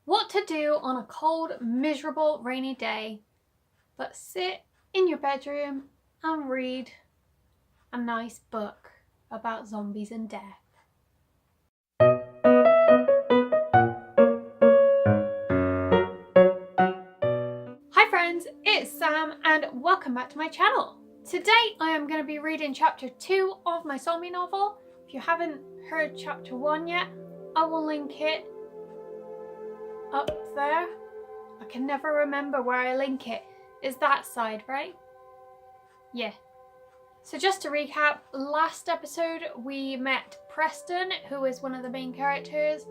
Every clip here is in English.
What to do on a cold, miserable, rainy day but sit in your bedroom and read a nice book about zombies and death. Hi friends, it's Sam and welcome back to my channel. Today I am going to be reading chapter 2 of my zombie novel. If you haven't heard chapter 1 yet, I will link it up there. I can never remember where I link it. Is that side, right? Yeah. So just to recap, last episode we met Preston, who is one of the main characters,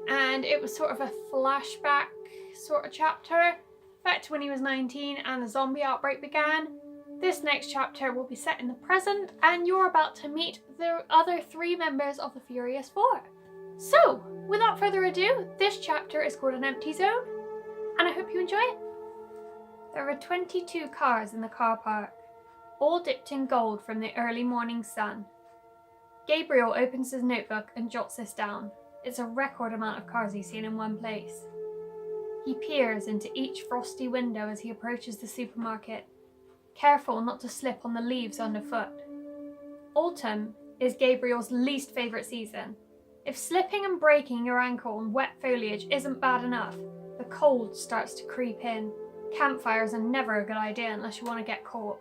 and it was sort of a flashback sort of chapter, back to when he was 19 and the zombie outbreak began. This next chapter will be set in the present, and you're about to meet the other 3 members of the Furious 4. So, without further ado, this chapter is called An Empty Zone, and I hope you enjoy it. There are 22 cars in the car park, all dipped in gold from the early morning sun. Gabriel opens his notebook and jots this down. It's a record amount of cars he's seen in one place. He peers into each frosty window as he approaches the supermarket, careful not to slip on the leaves underfoot. Autumn is Gabriel's least favourite season. If slipping and breaking your ankle on wet foliage isn't bad enough, the cold starts to creep in. Campfires are never a good idea unless you want to get caught.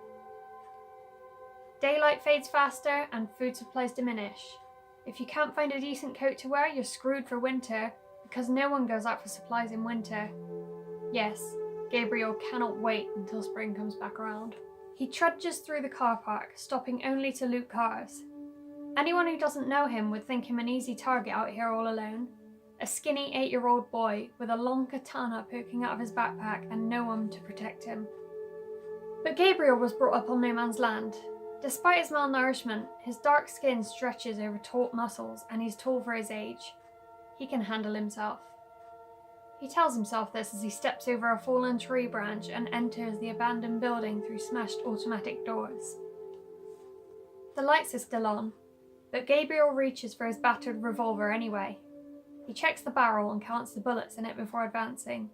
Daylight fades faster and food supplies diminish. If you can't find a decent coat to wear, you're screwed for winter, because no one goes out for supplies in winter. Yes, Gabriel cannot wait until spring comes back around. He trudges through the car park, stopping only to loot cars. Anyone who doesn't know him would think him an easy target out here all alone. A skinny 8-year-old boy with a long katana poking out of his backpack and no one to protect him. But Gabriel was brought up on no man's land. Despite his malnourishment, his dark skin stretches over taut muscles and he's tall for his age. He can handle himself. He tells himself this as he steps over a fallen tree branch and enters the abandoned building through smashed automatic doors. The lights are still on, but Gabriel reaches for his battered revolver anyway. He checks the barrel and counts the bullets in it before advancing.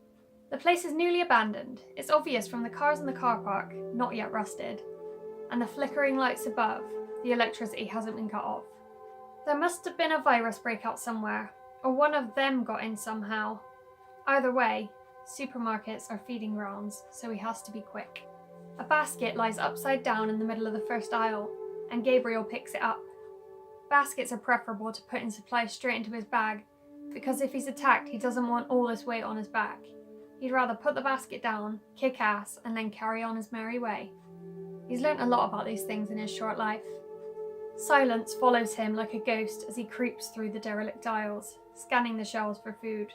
The place is newly abandoned. It's obvious from the cars in the car park, not yet rusted, and the flickering lights above. The electricity hasn't been cut off. There must have been a virus breakout somewhere, or one of them got in somehow. Either way, supermarkets are feeding grounds, so he has to be quick. A basket lies upside down in the middle of the first aisle, and Gabriel picks it up. Baskets are preferable to putting supplies straight into his bag, because if he's attacked, he doesn't want all this weight on his back. He'd rather put the basket down, kick ass, and then carry on his merry way. He's learnt a lot about these things in his short life. Silence follows him like a ghost as he creeps through the derelict aisles, scanning the shelves for food.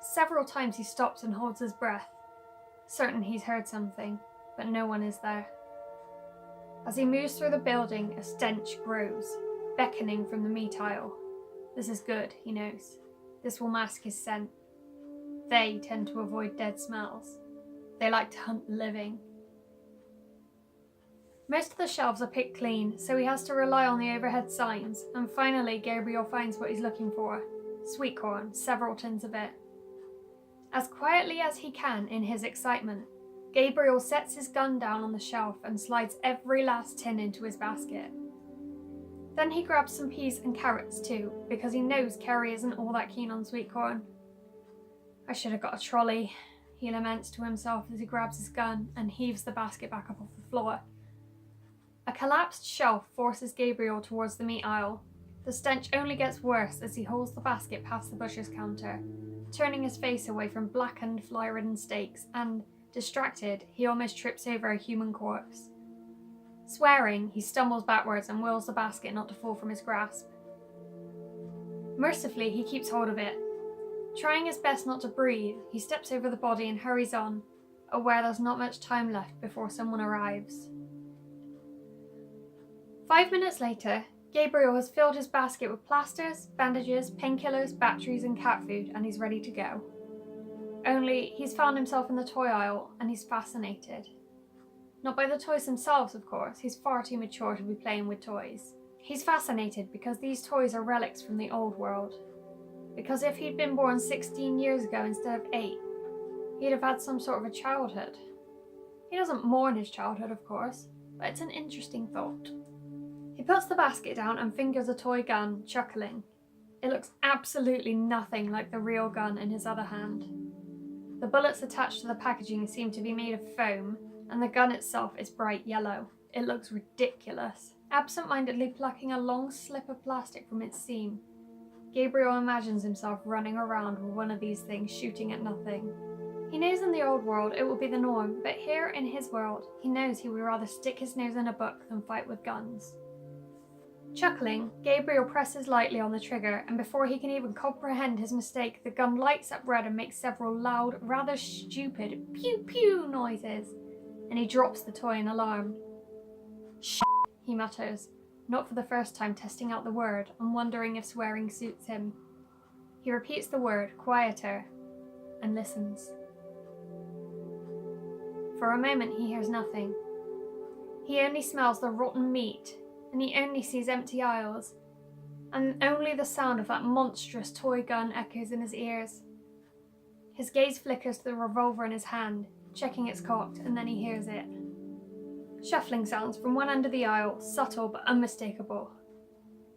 Several times he stops and holds his breath, certain he's heard something, but no one is there. As he moves through the building, a stench grows, beckoning from the meat aisle. This is good, he knows. This will mask his scent. They tend to avoid dead smells. They like to hunt the living. Most of the shelves are picked clean, so he has to rely on the overhead signs, and finally Gabriel finds what he's looking for. Sweet corn, several tins of it. As quietly as he can in his excitement, Gabriel sets his gun down on the shelf and slides every last tin into his basket. Then he grabs some peas and carrots too, because he knows Kerry isn't all that keen on sweet corn. I should have got a trolley, he laments to himself as he grabs his gun and heaves the basket back up off the floor. A collapsed shelf forces Gabriel towards the meat aisle. The stench only gets worse as he holds the basket past the butcher's counter, turning his face away from blackened, fly-ridden steaks, and, distracted, he almost trips over a human corpse. Swearing, he stumbles backwards and wills the basket not to fall from his grasp. Mercifully, he keeps hold of it. Trying his best not to breathe, he steps over the body and hurries on, aware there's not much time left before someone arrives. 5 minutes later, Gabriel has filled his basket with plasters, bandages, painkillers, batteries and cat food, and he's ready to go. Only, he's found himself in the toy aisle, and he's fascinated. Not by the toys themselves, of course. He's far too mature to be playing with toys. He's fascinated because these toys are relics from the old world. because if he'd been born 16 years ago instead of 8, he'd have had some sort of a childhood. He doesn't mourn his childhood, of course, but it's an interesting thought. He puts the basket down and fingers a toy gun, chuckling. It looks absolutely nothing like the real gun in his other hand. The bullets attached to the packaging seem to be made of foam, and the gun itself is bright yellow. It looks ridiculous. Absent-mindedly plucking a long slip of plastic from its seam, Gabriel imagines himself running around with one of these things shooting at nothing. He knows in the old world it will be the norm, but here in his world, he knows he would rather stick his nose in a book than fight with guns. Chuckling, Gabriel presses lightly on the trigger, and before he can even comprehend his mistake, the gun lights up red and makes several loud, rather stupid pew-pew noises, and he drops the toy in alarm. "Shit," he mutters, not for the first time testing out the word and wondering if swearing suits him. He repeats the word, quieter, and listens. For a moment he hears nothing. He only smells the rotten meat, and he only sees empty aisles, and only the sound of that monstrous toy gun echoes in his ears. His gaze flickers to the revolver in his hand, checking it's cocked, and then he hears it. Shuffling sounds from one end of the aisle, subtle but unmistakable.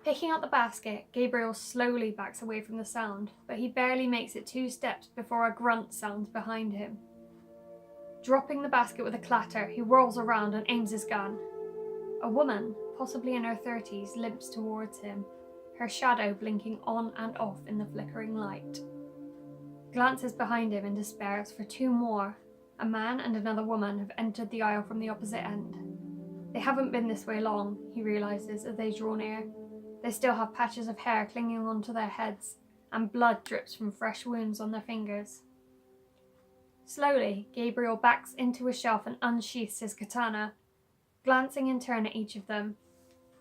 Picking up the basket, Gabriel slowly backs away from the sound, but he barely makes it 2 steps before a grunt sounds behind him. Dropping the basket with a clatter, he whirls around and aims his gun. A woman, possibly in her 30s, limps towards him, her shadow blinking on and off in the flickering light. Glances behind him in despair as for 2 more. A man and another woman have entered the aisle from the opposite end. They haven't been this way long, he realises as they draw near. They still have patches of hair clinging onto their heads, and blood drips from fresh wounds on their fingers. Slowly, Gabriel backs into a shelf and unsheaths his katana, glancing in turn at each of them.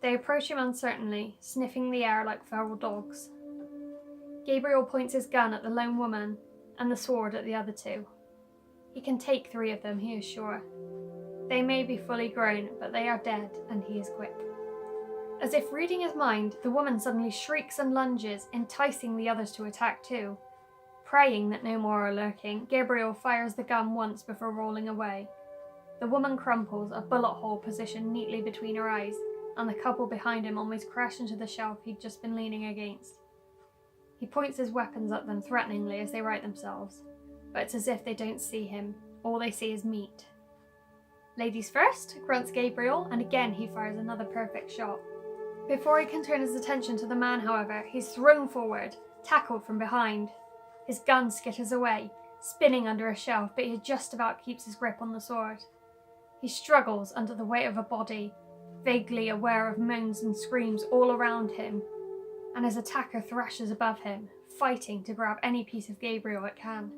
They approach him uncertainly, sniffing the air like feral dogs. Gabriel points his gun at the lone woman and the sword at the other 2. He can take 3 of them, he is sure. They may be fully grown, but they are dead, and he is quick. As if reading his mind, the woman suddenly shrieks and lunges, enticing the others to attack too. Praying that no more are lurking, Gabriel fires the gun once before rolling away. The woman crumples, a bullet hole positioned neatly between her eyes, and the couple behind him almost crash into the shelf he'd just been leaning against. He points his weapons at them threateningly as they right themselves, but it's as if they don't see him. All they see is meat. "Ladies first," grunts Gabriel, and again he fires another perfect shot. Before he can turn his attention to the man, however, he's thrown forward, tackled from behind. His gun skitters away, spinning under a shelf, but he just about keeps his grip on the sword. He struggles under the weight of a body, vaguely aware of moans and screams all around him, and his attacker thrashes above him, fighting to grab any piece of Gabriel it can.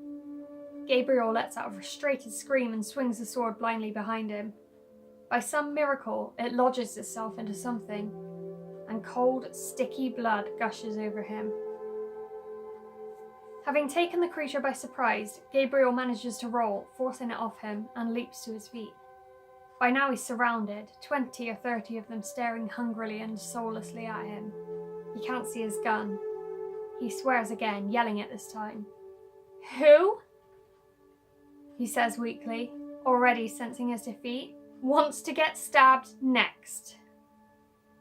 Gabriel lets out a frustrated scream and swings the sword blindly behind him. By some miracle, it lodges itself into something, and cold, sticky blood gushes over him. Having taken the creature by surprise, Gabriel manages to roll, forcing it off him, and leaps to his feet. By now he's surrounded, 20 or 30 of them staring hungrily and soullessly at him. He can't see his gun. He swears again, yelling it this time. "Who?" he says weakly, already sensing his defeat, "wants to get stabbed next?"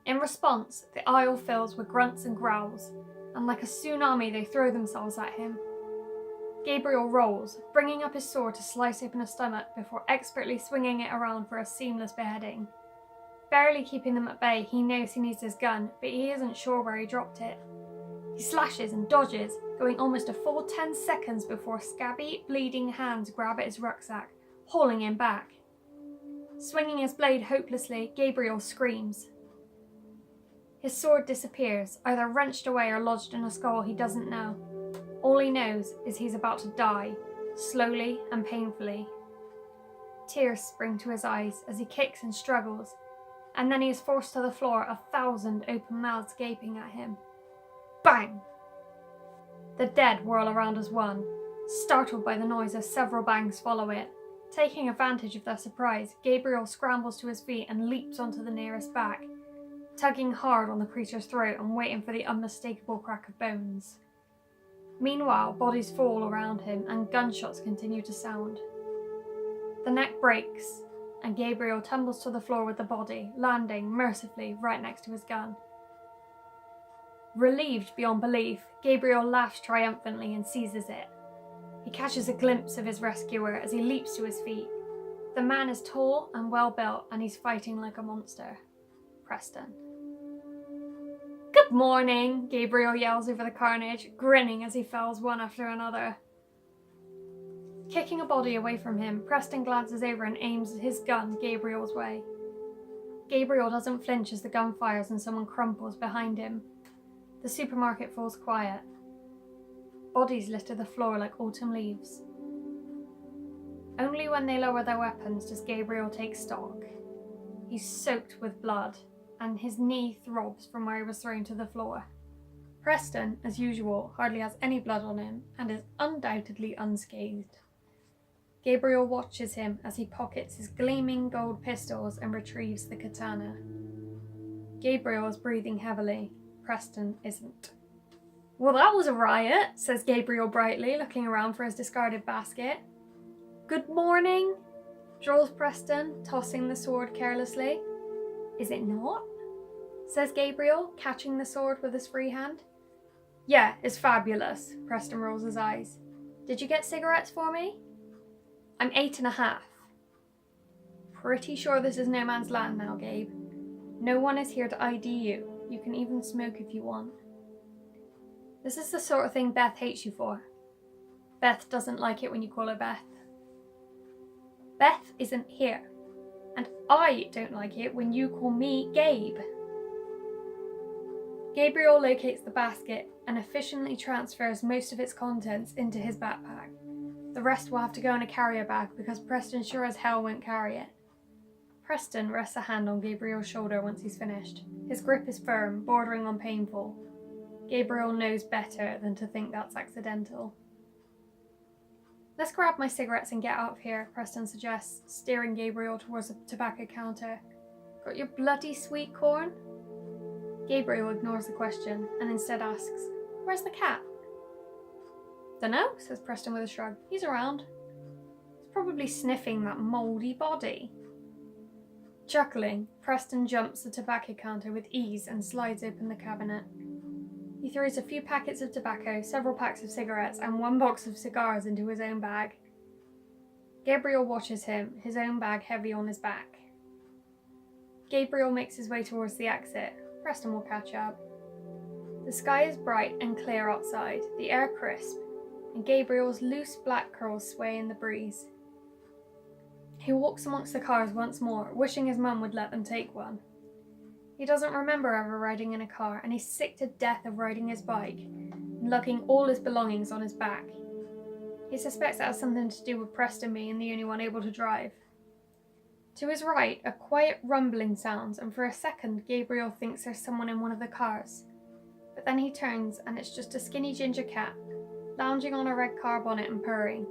In response, the aisle fills with grunts and growls, and like a tsunami they throw themselves at him. Gabriel rolls, bringing up his sword to slice open a stomach before expertly swinging it around for a seamless beheading. Barely keeping them at bay, he knows he needs his gun, but he isn't sure where he dropped it. He slashes and dodges, going almost a full 10 seconds before scabby, bleeding hands grab at his rucksack, hauling him back. Swinging his blade hopelessly, Gabriel screams. His sword disappears, either wrenched away or lodged in a skull he doesn't know. All he knows is he's about to die, slowly and painfully. Tears spring to his eyes as he kicks and struggles, and then he is forced to the floor, 1,000 open mouths gaping at him. Bang! The dead whirl around as one, startled by the noise as several bangs follow it. Taking advantage of their surprise, Gabriel scrambles to his feet and leaps onto the nearest back, tugging hard on the creature's throat and waiting for the unmistakable crack of bones. Meanwhile, bodies fall around him and gunshots continue to sound. The neck breaks, and Gabriel tumbles to the floor with the body, landing mercifully right next to his gun. Relieved beyond belief, Gabriel laughs triumphantly and seizes it. He catches a glimpse of his rescuer as he leaps to his feet. The man is tall and well built, and he's fighting like a monster. Preston. "Good morning," Gabriel yells over the carnage, grinning as he fells one after another. Kicking a body away from him, Preston glances over and aims his gun Gabriel's way. Gabriel doesn't flinch as the gun fires and someone crumples behind him. The supermarket falls quiet. Bodies litter the floor like autumn leaves. Only when they lower their weapons does Gabriel take stock. He's soaked with blood, and his knee throbs from where he was thrown to the floor. Preston, as usual, hardly has any blood on him, and is undoubtedly unscathed. Gabriel watches him as he pockets his gleaming gold pistols and retrieves the katana. Gabriel is breathing heavily. Preston isn't. "Well, that was a riot," says Gabriel brightly, looking around for his discarded basket. "Good morning," drawls Preston, tossing the sword carelessly. "Is it not?" says Gabriel, catching the sword with his free hand. "Yeah, it's fabulous," Preston rolls his eyes. "Did you get cigarettes for me?" "I'm 8.5. Pretty sure this is no man's land now, Gabe. No one is here to ID you. You can even smoke if you want. This is the sort of thing Beth hates you for. Beth doesn't like it when you call her Beth. Beth isn't here, and I don't like it when you call me Gabe." Gabriel locates the basket and efficiently transfers most of its contents into his backpack. The rest will have to go in a carrier bag because Preston sure as hell won't carry it. Preston rests a hand on Gabriel's shoulder once he's finished. His grip is firm, bordering on painful. Gabriel knows better than to think that's accidental. "Let's grab my cigarettes and get out of here," Preston suggests, steering Gabriel towards the tobacco counter. "Got your bloody sweet corn?" Gabriel ignores the question and instead asks, "Where's the cat?" "Dunno," says Preston with a shrug. "He's around. He's probably sniffing that mouldy body." Chuckling, Preston jumps the tobacco counter with ease and slides open the cabinet. He throws a few packets of tobacco, several packs of cigarettes, and one box of cigars into his own bag. Gabriel watches him, his own bag heavy on his back. Gabriel makes his way towards the exit. Preston will catch up. The sky is bright and clear outside, the air crisp, and Gabriel's loose black curls sway in the breeze. He walks amongst the cars once more, wishing his mum would let them take one. He doesn't remember ever riding in a car, and he's sick to death of riding his bike and lugging all his belongings on his back. He suspects that has something to do with Preston being the only one able to drive. To his right, a quiet rumbling sounds, and for a second Gabriel thinks there's someone in one of the cars. But then he turns, and it's just a skinny ginger cat, lounging on a red car bonnet and purring.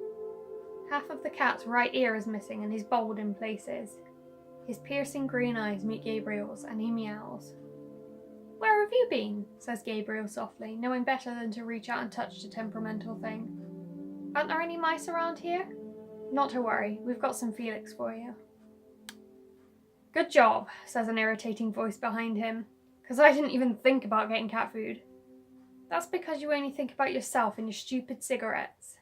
Half of the cat's right ear is missing, and he's bald in places. His piercing green eyes meet Gabriel's, and he meows. "Where have you been?" says Gabriel softly, knowing better than to reach out and touch the temperamental thing. "Aren't there any mice around here?" "Not to worry, we've got some Felix for you." "Good job," says an irritating voice behind him, "'cause I didn't even think about getting cat food." "That's because you only think about yourself and your stupid cigarettes."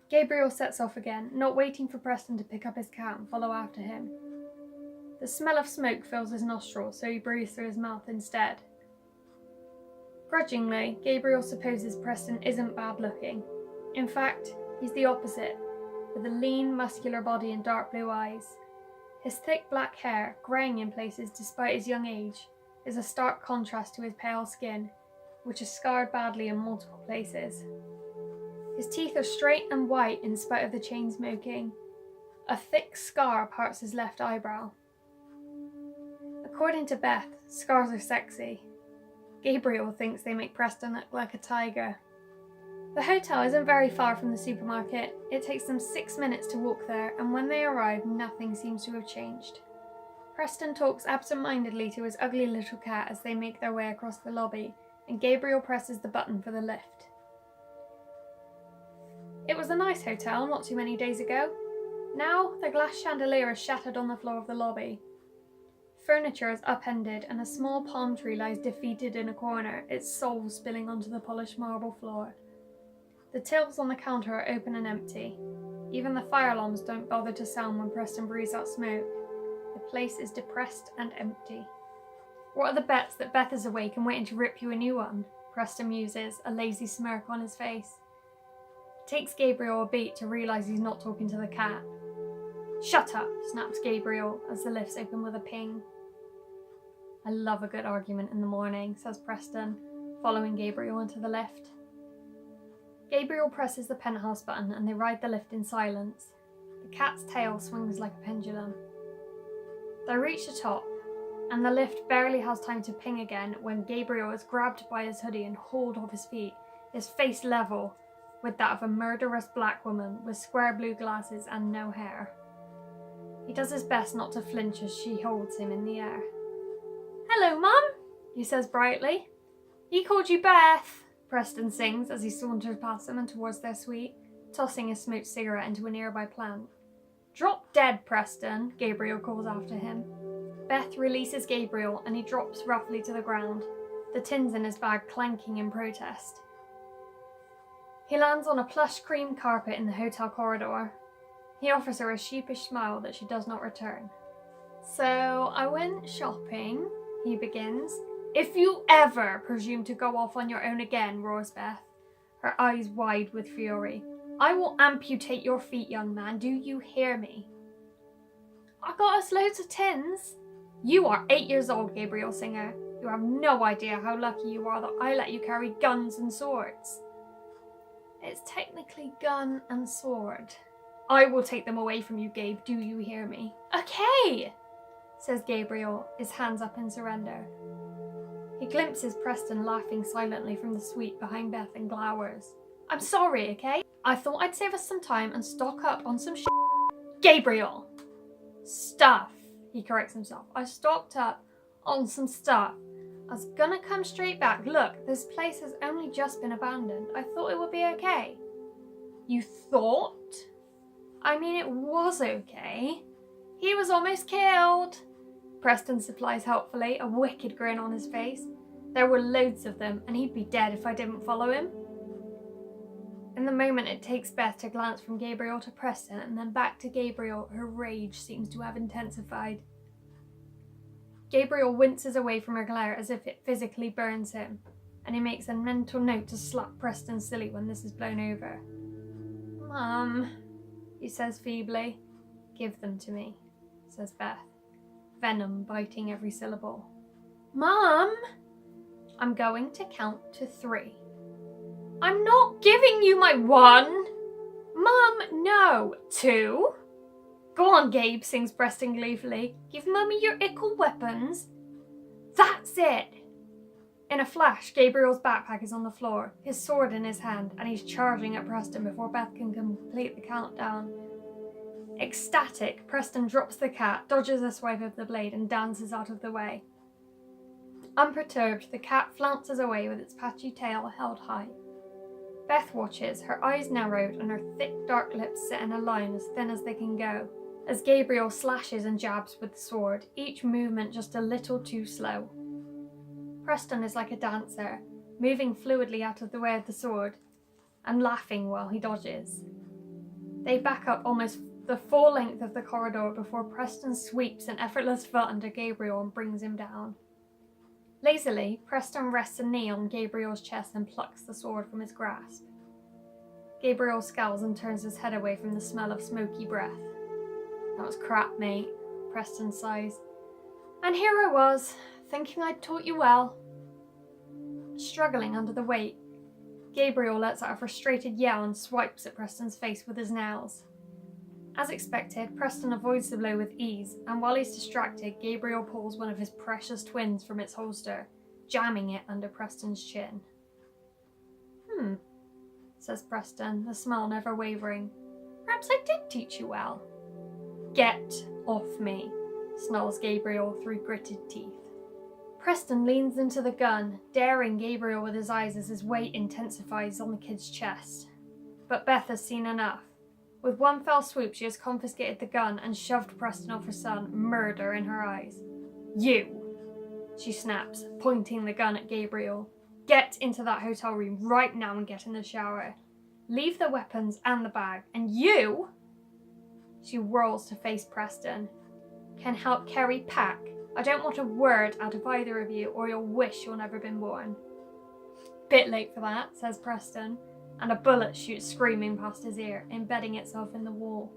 Gabriel sets off again, not waiting for Preston to pick up his cat and follow after him. The smell of smoke fills his nostrils, so he breathes through his mouth instead. Grudgingly, Gabriel supposes Preston isn't bad looking. In fact, he's the opposite, with a lean, muscular body and dark blue eyes. His thick black hair, greying in places despite his young age, is a stark contrast to his pale skin, which is scarred badly in multiple places. His teeth are straight and white in spite of the chain smoking. A thick scar parts his left eyebrow. According to Beth, scars are sexy. Gabriel thinks they make Preston look like a tiger. The hotel isn't very far from the supermarket. It takes them 6 minutes to walk there, and when they arrive, nothing seems to have changed. Preston talks absent-mindedly to his ugly little cat as they make their way across the lobby, and Gabriel presses the button for the lift. It was a nice hotel not too many days ago. Now, the glass chandelier is shattered on the floor of the lobby. Furniture is upended and a small palm tree lies defeated in a corner, its soul spilling onto the polished marble floor. The tills on the counter are open and empty. Even the fire alarms don't bother to sound when Preston breathes out smoke. The place is depressed and empty. What are the bets that Beth is awake and waiting to rip you a new one? Preston muses, a lazy smirk on his face. It takes Gabriel a beat to realise he's not talking to the cat. Shut up, snaps Gabriel as the lifts open with a ping. I love a good argument in the morning, says Preston, following Gabriel into the lift. Gabriel presses the penthouse button and they ride the lift in silence. The cat's tail swings like a pendulum. They reach the top, and the lift barely has time to ping again when Gabriel is grabbed by his hoodie and hauled off his feet, his face level with that of a murderous black woman with square blue glasses and no hair. He does his best not to flinch as she holds him in the air. "Hello, Mum," he says brightly. "He called you Beth," Preston sings as he saunters past them and towards their suite, tossing his smoked cigarette into a nearby plant. "Drop dead, Preston," Gabriel calls after him. Beth releases Gabriel and he drops roughly to the ground, the tins in his bag clanking in protest. He lands on a plush cream carpet in the hotel corridor. He offers her a sheepish smile that she does not return. "So I went shopping," he begins. "If you ever presume to go off on your own again," roars Beth, her eyes wide with fury, "I will amputate your feet, young man. Do you hear me?" "I got us loads of tins." "You are 8 years old, Gabriel Singer. You have no idea how lucky you are that I let you carry guns and swords." "It's technically gun and sword." "I will take them away from you, Gabe. Do you hear me?" "Okay," says Gabriel, his hands up in surrender. He glimpses Preston laughing silently from the suite behind Beth and glowers. "I'm sorry, okay? I thought I'd save us some time and stock up on some Gabriel! Stuff, he corrects himself. "I stocked up on some stuff. I was gonna come straight back. Look, this place has only just been abandoned. I thought it would be okay." "You thought?" "I mean, it was okay. He was almost killed." Preston supplies helpfully, a wicked grin on his face. "There were loads of them, and he'd be dead if I didn't follow him." In the moment it takes Beth to glance from Gabriel to Preston and then back to Gabriel, her rage seems to have intensified. Gabriel winces away from her glare as if it physically burns him, and he makes a mental note to slap Preston silly when this is blown over. "Mum," he says feebly. "Give them to me," says Beth, venom biting every syllable. "Mum!" "I'm going to count to 3. "I'm not giving you my 1. "Mum, no. 2. "Go on, Gabe," sings Preston gleefully. "Give Mummy your ickle weapons." "That's it!" In a flash, Gabriel's backpack is on the floor, his sword in his hand, and he's charging at Preston before Beth can complete the countdown. Ecstatic, Preston drops the cat, dodges a swipe of the blade, and dances out of the way. Unperturbed, the cat flounces away with its patchy tail held high. Beth watches, her eyes narrowed and her thick dark lips set in a line as thin as they can go, as Gabriel slashes and jabs with the sword, each movement just a little too slow. Preston is like a dancer, moving fluidly out of the way of the sword, and laughing while he dodges. They back up almost the full length of the corridor before Preston sweeps an effortless foot under Gabriel and brings him down. Lazily, Preston rests a knee on Gabriel's chest and plucks the sword from his grasp. Gabriel scowls and turns his head away from the smell of smoky breath. "That was crap, mate," Preston sighs. "And here I was, thinking I'd taught you well." Struggling under the weight, Gabriel lets out a frustrated yell and swipes at Preston's face with his nails. As expected, Preston avoids the blow with ease, and while he's distracted, Gabriel pulls one of his precious twins from its holster, jamming it under Preston's chin. Says Preston, the smile never wavering. "Perhaps I did teach you well." "Get off me," snarls Gabriel through gritted teeth. Preston leans into the gun, daring Gabriel with his eyes as his weight intensifies on the kid's chest. but Beth has seen enough. With one fell swoop, she has confiscated the gun and shoved Preston off her son, murder in her eyes. "You," she snaps, pointing the gun at Gabriel. "Get into that hotel room right now and get in the shower. Leave the weapons and the bag. And you," she whirls to face Preston, "can help Kerry pack. I don't want a word out of either of you, or you'll wish you'll never been born." "Bit late for that," says Preston, and a bullet shoots screaming past his ear, embedding itself in the wall.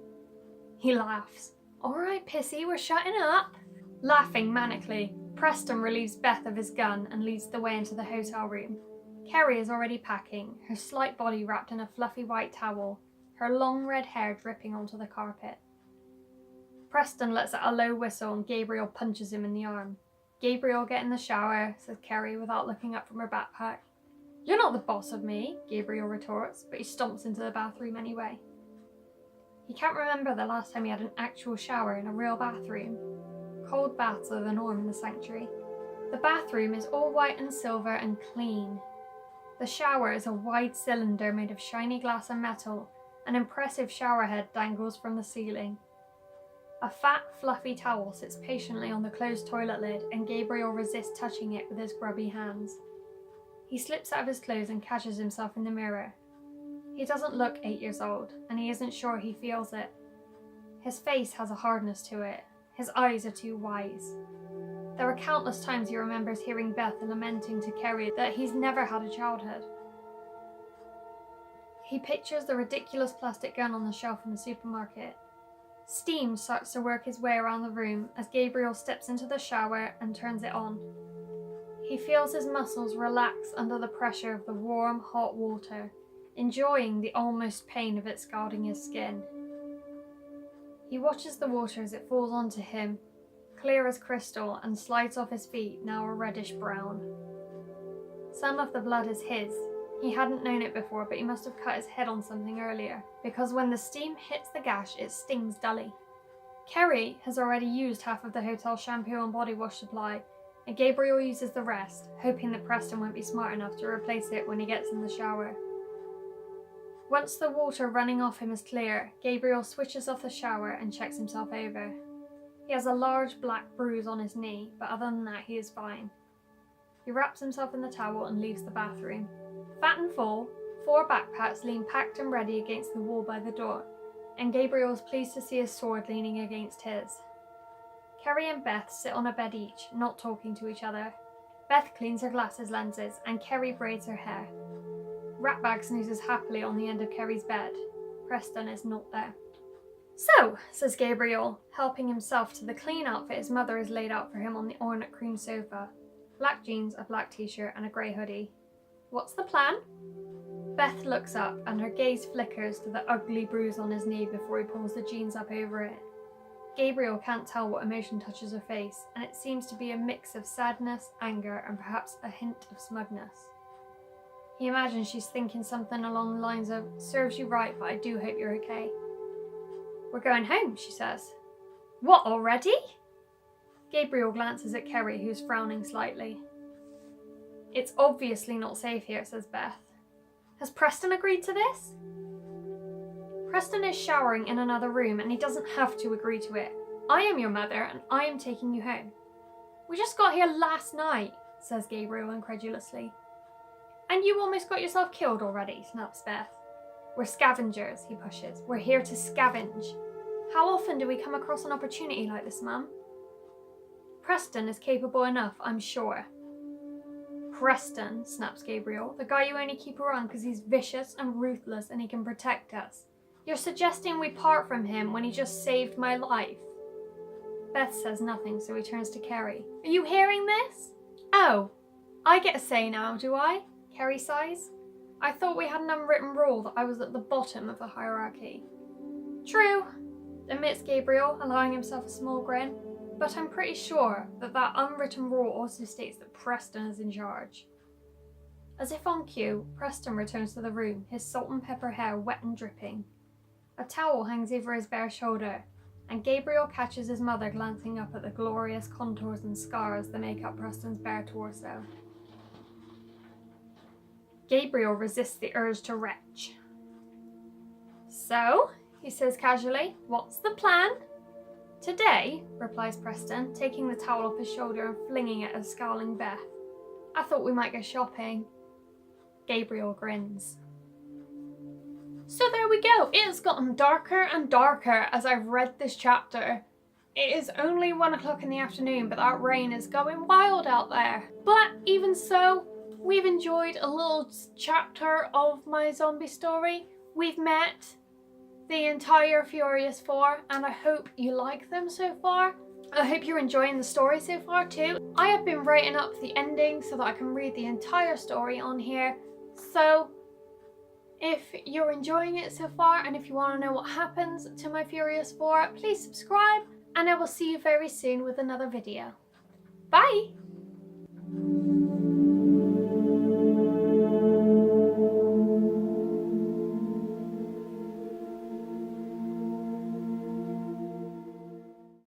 He laughs. "All right, Pissy, we're shutting up." Laughing manically, Preston relieves Beth of his gun and leads the way into the hotel room. Kerry is already packing, her slight body wrapped in a fluffy white towel, her long red hair dripping onto the carpet. Preston lets out a low whistle and Gabriel punches him in the arm. "Gabriel, get in the shower," says Kerry without looking up from her backpack. "You're not the boss of me," Gabriel retorts, but he stomps into the bathroom anyway. He can't remember the last time he had an actual shower in a real bathroom. Cold baths are the norm in the sanctuary. The bathroom is all white and silver and clean. The shower is a wide cylinder made of shiny glass and metal. An impressive shower head dangles from the ceiling. A fat, fluffy towel sits patiently on the closed toilet lid, and Gabriel resists touching it with his grubby hands. He slips out of his clothes and catches himself in the mirror. He doesn't look 8 years old, and he isn't sure he feels it. His face has a hardness to it. His eyes are too wise. There are countless times he remembers hearing Beth lamenting to Kerry that he's never had a childhood. He pictures the ridiculous plastic gun on the shelf in the supermarket. Steam starts to work his way around the room as Gabriel steps into the shower and turns it on. He feels his muscles relax under the pressure of the warm, hot water, enjoying the almost pain of it scalding his skin. He watches the water as it falls onto him, clear as crystal, and slides off his feet, now a reddish brown. Some of the blood is his. He hadn't known it before, but he must have cut his head on something earlier, because when the steam hits the gash, it stings dully. Kerry has already used half of the hotel shampoo and body wash supply, and Gabriel uses the rest, hoping that Preston won't be smart enough to replace it when he gets in the shower. Once the water running off him is clear, Gabriel switches off the shower and checks himself over. He has a large black bruise on his knee, but other than that he is fine. He wraps himself in the towel and leaves the bathroom. Fat and full, 4 backpacks lean packed and ready against the wall by the door, and Gabriel is pleased to see his sword leaning against his. Kerry and Beth sit on a bed each, not talking to each other. Beth cleans her glasses lenses, and Kerry braids her hair. Ratbag snoozes happily on the end of Kerry's bed. Preston is not there. "So," says Gabriel, helping himself to the clean outfit his mother has laid out for him on the ornate cream sofa. Black jeans, a black t-shirt, and a grey hoodie. "What's the plan?" Beth looks up, and her gaze flickers to the ugly bruise on his knee before he pulls the jeans up over it. Gabriel can't tell what emotion touches her face, and it seems to be a mix of sadness, anger, and perhaps a hint of smugness. He imagines she's thinking something along the lines of, "Serves you right, but I do hope you're okay." "We're going home," she says. "What, already?" Gabriel glances at Kerry, who's frowning slightly. "It's obviously not safe here," says Beth. "Has Preston agreed to this?" "Preston is showering in another room, and he doesn't have to agree to it. I am your mother, and I am taking you home." "We just got here last night," says Gabriel incredulously. "And you almost got yourself killed already," snaps Beth. "We're scavengers," he pushes. "We're here to scavenge. How often do we come across an opportunity like this, Mum?" "Preston is capable enough, I'm sure." "Preston," snaps Gabriel, "the guy you only keep around because he's vicious and ruthless and he can protect us. You're suggesting we part from him when he just saved my life." Beth says nothing, so he turns to Kerry. "Are you hearing this?" "Oh, I get a say now, do I?" Kerry sighs. "I thought we had an unwritten rule that I was at the bottom of the hierarchy." "True," admits Gabriel, allowing himself a small grin. "But I'm pretty sure that that unwritten rule also states that Preston is in charge." As if on cue, Preston returns to the room, his salt and pepper hair wet and dripping. A towel hangs over his bare shoulder, and Gabriel catches his mother glancing up at the glorious contours and scars that make up Preston's bare torso. Gabriel resists the urge to retch. So, he says casually, what's the plan? Today, replies Preston, taking the towel off his shoulder and flinging it at a scowling Beth. I thought we might go shopping. Gabriel grins. So there we go. It has gotten darker and darker as I've read this chapter. It is only 1 o'clock in the afternoon, but that rain is going wild out there. But even so, we've enjoyed a little chapter of my zombie story. We've met the entire Furious Four, and I hope you like them so far. I hope you're enjoying the story so far too. I have been writing up the ending so that I can read the entire story on here. So if you're enjoying it so far, and if you want to know what happens to my Furious Four, please subscribe, and I will see you very soon with another video. Bye!